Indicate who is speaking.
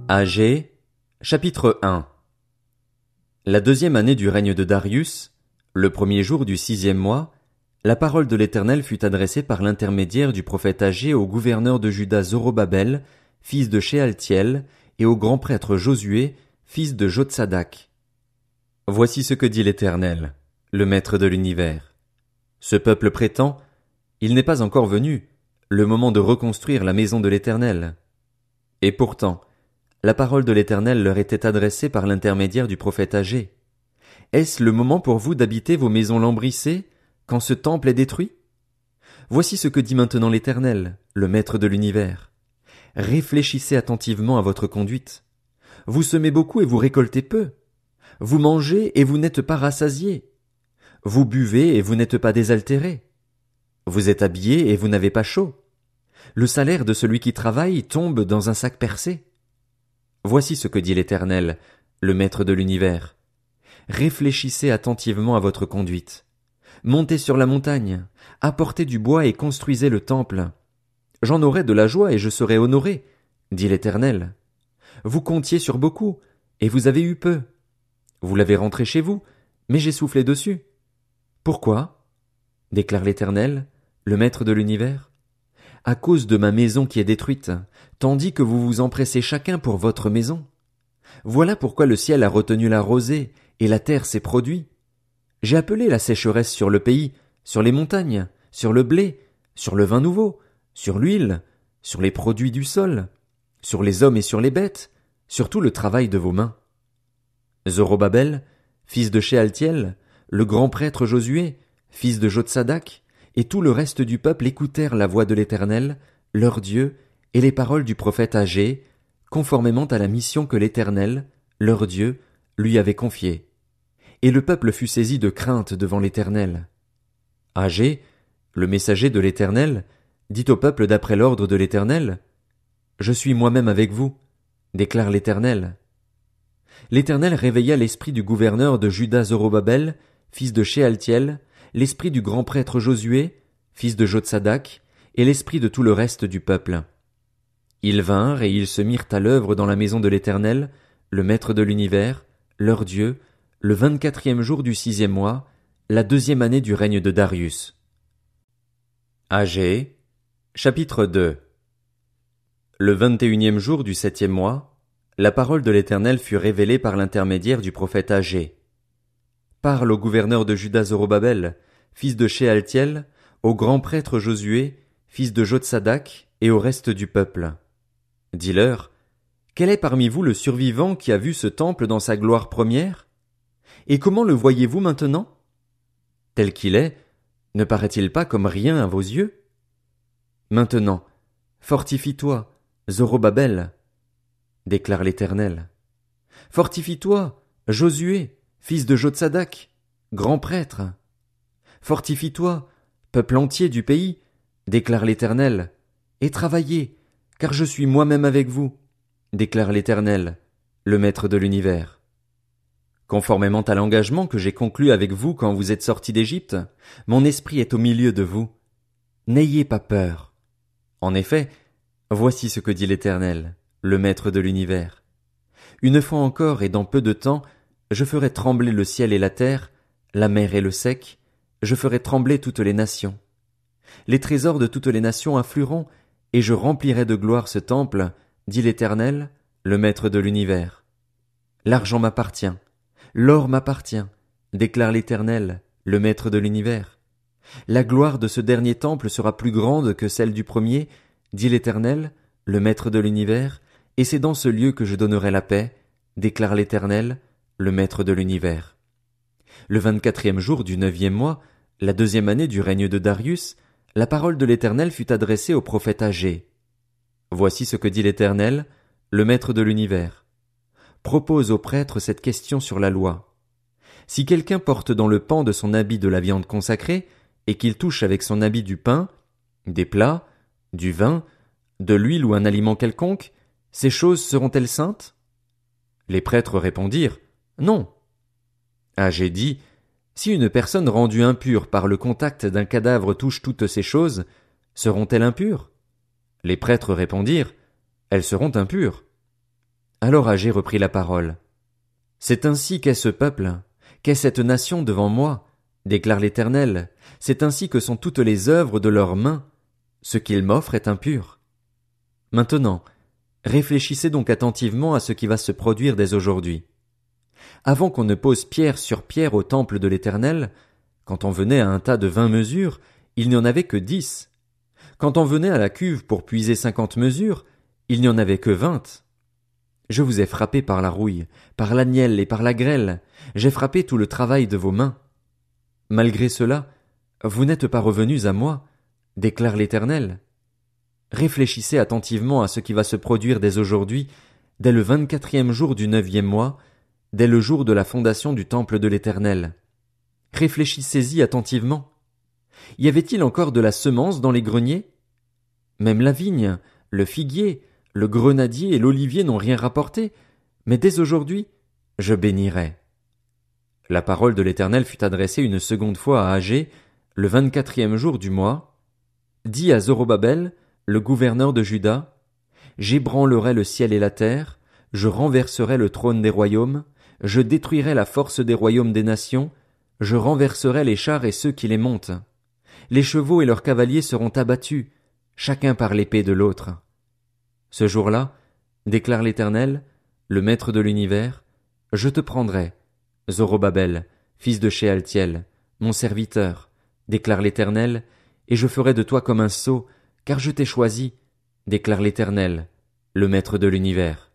Speaker 1: Agé, chapitre 1. La deuxième année du règne de Darius, le premier jour du 6e mois, la parole de l'Éternel fut adressée par l'intermédiaire du prophète Agé au gouverneur de Juda Zorobabel, fils de Shealtiel, et au grand prêtre Josué, fils de Jotsadak. Voici ce que dit l'Éternel, le Maître de l'univers. Ce peuple prétend, il n'est pas encore venu, le moment de reconstruire la maison de l'Éternel. Et pourtant, la parole de l'Éternel leur était adressée par l'intermédiaire du prophète Agé. Est-ce le moment pour vous d'habiter vos maisons lambrissées, quand ce temple est détruit? Voici ce que dit maintenant l'Éternel, le Maître de l'univers. Réfléchissez attentivement à votre conduite. Vous semez beaucoup et vous récoltez peu. Vous mangez et vous n'êtes pas rassasiés. Vous buvez et vous n'êtes pas désaltérés. Vous êtes habillés et vous n'avez pas chaud. Le salaire de celui qui travaille tombe dans un sac percé. Voici ce que dit l'Éternel, le Maître de l'univers. Réfléchissez attentivement à votre conduite. Montez sur la montagne, apportez du bois et construisez le temple. J'en aurai de la joie et je serai honoré, dit l'Éternel. Vous comptiez sur beaucoup, et vous avez eu peu. Vous l'avez rentré chez vous, mais j'ai soufflé dessus. Pourquoi? Déclare l'Éternel, le Maître de l'univers. À cause de ma maison qui est détruite, tandis que vous vous empressez chacun pour votre maison. Voilà pourquoi le ciel a retenu la rosée, et la terre ses produits. J'ai appelé la sécheresse sur le pays, sur les montagnes, sur le blé, sur le vin nouveau, sur l'huile, sur les produits du sol, sur les hommes et sur les bêtes, sur tout le travail de vos mains. Zorobabel, fils de Shealtiel, le grand prêtre Josué, fils de Jotsadak, et tout le reste du peuple écoutèrent la voix de l'Éternel, leur Dieu, et les paroles du prophète Agé, conformément à la mission que l'Éternel, leur Dieu, lui avait confiée. Et le peuple fut saisi de crainte devant l'Éternel. Agé, le messager de l'Éternel, dit au peuple d'après l'ordre de l'Éternel, « Je suis moi-même avec vous, déclare l'Éternel. » L'Éternel réveilla l'esprit du gouverneur de Juda Zorobabel, fils de Shealtiel, l'esprit du grand prêtre Josué, fils de Jotsadak, et l'esprit de tout le reste du peuple. Ils vinrent et ils se mirent à l'œuvre dans la maison de l'Éternel, le Maître de l'univers, leur Dieu, le 24e jour du 6e mois, la deuxième année du règne de Darius. Agé, chapitre 2. Le 21e jour du 7e mois, la parole de l'Éternel fut révélée par l'intermédiaire du prophète Agé. Parle au gouverneur de Juda Zorobabel, fils de Shealtiel, au grand prêtre Josué, fils de Jotsadak, et au reste du peuple. Dis-leur, quel est parmi vous le survivant qui a vu ce temple dans sa gloire première? Et comment le voyez-vous maintenant? Tel qu'il est, ne paraît-il pas comme rien à vos yeux? Maintenant, fortifie-toi, Zorobabel, déclare l'Éternel. Fortifie-toi, Josué, fils de Jotsadak, grand prêtre. Fortifie-toi, peuple entier du pays, déclare l'Éternel, et travaillez, car je suis moi-même avec vous, déclare l'Éternel, le Maître de l'univers. Conformément à l'engagement que j'ai conclu avec vous quand vous êtes sortis d'Égypte, mon esprit est au milieu de vous. N'ayez pas peur. En effet, voici ce que dit l'Éternel, le Maître de l'univers. Une fois encore et dans peu de temps, je ferai trembler le ciel et la terre, la mer et le sec, je ferai trembler toutes les nations. Les trésors de toutes les nations afflueront, et je remplirai de gloire ce temple, dit l'Éternel, le Maître de l'univers. L'argent m'appartient, l'or m'appartient, déclare l'Éternel, le Maître de l'univers. La gloire de ce dernier temple sera plus grande que celle du premier, dit l'Éternel, le Maître de l'univers, et c'est dans ce lieu que je donnerai la paix, déclare l'Éternel, le Maître de l'univers. Le 24e jour du 9e mois, la deuxième année du règne de Darius, la parole de l'Éternel fut adressée au prophète Agé. Voici ce que dit l'Éternel, le Maître de l'univers. Propose au prêtre cette question sur la loi. Si quelqu'un porte dans le pan de son habit de la viande consacrée, et qu'il touche avec son habit du pain, des plats, du vin, de l'huile ou un aliment quelconque, ces choses seront-elles saintes? Les prêtres répondirent, non. Agé dit, si une personne rendue impure par le contact d'un cadavre touche toutes ces choses, seront-elles impures? Les prêtres répondirent, elles seront impures. Alors Agé reprit la parole. C'est ainsi qu'est ce peuple, qu'est cette nation devant moi, déclare l'Éternel. C'est ainsi que sont toutes les œuvres de leurs mains. Ce qu'ils m'offrent est impur. Maintenant, réfléchissez donc attentivement à ce qui va se produire dès aujourd'hui. Avant qu'on ne pose pierre sur pierre au temple de l'Éternel, quand on venait à un tas de 20 mesures, il n'y en avait que 10. Quand on venait à la cuve pour puiser 50 mesures, il n'y en avait que 20. Je vous ai frappé par la rouille, par l'agnelle et par la grêle, j'ai frappé tout le travail de vos mains. Malgré cela, vous n'êtes pas revenus à moi, déclare l'Éternel. Réfléchissez attentivement à ce qui va se produire dès aujourd'hui, dès le 24e jour du 9e mois, dès le jour de la fondation du temple de l'Éternel. Réfléchissez-y attentivement. Y avait-il encore de la semence dans les greniers? Même la vigne, le figuier, le grenadier et l'olivier n'ont rien rapporté, mais dès aujourd'hui, je bénirai. La parole de l'Éternel fut adressée une seconde fois à Agé, le 24e jour du mois. Dis à Zorobabel, le gouverneur de Juda, j'ébranlerai le ciel et la terre, je renverserai le trône des royaumes, je détruirai la force des royaumes des nations, je renverserai les chars et ceux qui les montent. Les chevaux et leurs cavaliers seront abattus, chacun par l'épée de l'autre. Ce jour-là, déclare l'Éternel, le Maître de l'univers, je te prendrai, Zorobabel, fils de Shealtiel, mon serviteur, déclare l'Éternel, et je ferai de toi comme un sceau, car je t'ai choisi, déclare l'Éternel, le Maître de l'univers.